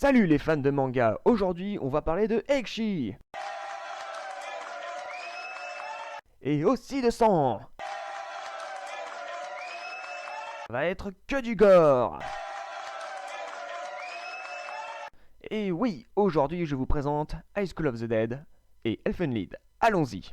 Salut les fans de manga, aujourd'hui on va parler de Eikshi et aussi de sang. Ça va être que du gore. Et oui, aujourd'hui je vous présente High School of the Dead et Elfen Lied. Allons-y.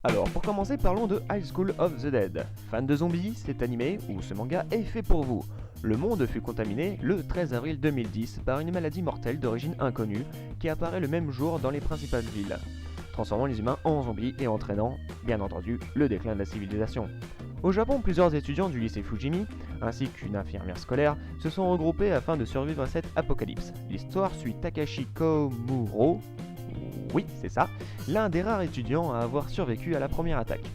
Alors, pour commencer, parlons de High School of the Dead. Fan de zombies, cet animé, ou ce manga, est fait pour vous. Le monde fut contaminé le 13 avril 2010 par une maladie mortelle d'origine inconnue qui apparaît le même jour dans les principales villes, transformant les humains en zombies et entraînant, bien entendu, le déclin de la civilisation. Au Japon, plusieurs étudiants du lycée Fujimi, ainsi qu'une infirmière scolaire, se sont regroupés afin de survivre à cette apocalypse. L'histoire suit Takashi Komuro, oui, c'est ça, l'un des rares étudiants à avoir survécu à la première attaque.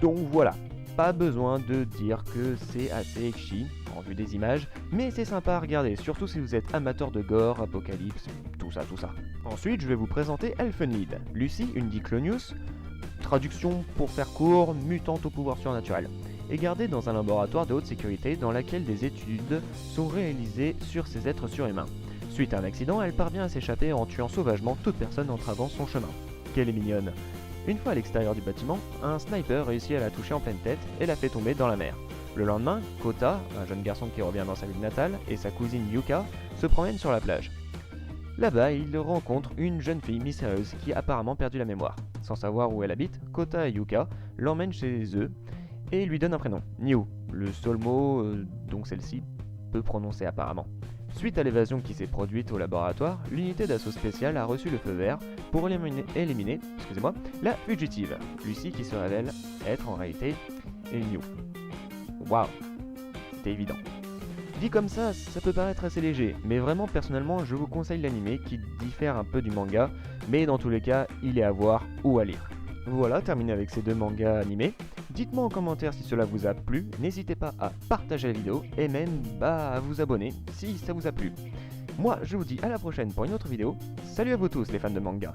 Donc voilà, pas besoin de dire que c'est assez Eikshi, en vue des images, mais c'est sympa à regarder, surtout si vous êtes amateur de gore, apocalypse, tout ça. Ensuite, je vais vous présenter Elfen Lied, Lucy, une Diclonius, traduction pour faire court, mutante au pouvoir surnaturel, est gardée dans un laboratoire de haute sécurité dans lequel des études sont réalisées sur ces êtres surhumains. Suite à un accident, elle parvient à s'échapper en tuant sauvagement toute personne entravant son chemin. Qu'elle est mignonne. Une fois à l'extérieur du bâtiment, un sniper réussit à la toucher en pleine tête et la fait tomber dans la mer. Le lendemain, Kota, un jeune garçon qui revient dans sa ville natale, et sa cousine Yuka se promènent sur la plage. Là-bas, il rencontre une jeune fille mystérieuse qui a apparemment perdu la mémoire. Sans savoir où elle habite, Kota et Yuka l'emmènent chez eux et lui donnent un prénom, Niu, le seul mot dont celle-ci peut prononcer apparemment. Suite à l'évasion qui s'est produite au laboratoire, l'unité d'assaut spéciale a reçu le feu vert pour éliminer la fugitive, Lucy, qui se révèle être en réalité Niu. Waouh, c'était évident. Dit comme ça peut paraître assez léger, mais vraiment personnellement je vous conseille l'anime qui diffère un peu du manga, mais dans tous les cas il est à voir ou à lire. Voilà, terminé avec ces deux mangas animés. Dites-moi en commentaire si cela vous a plu, n'hésitez pas à partager la vidéo et même à vous abonner si ça vous a plu. Moi je vous dis à la prochaine pour une autre vidéo, salut à vous tous les fans de manga.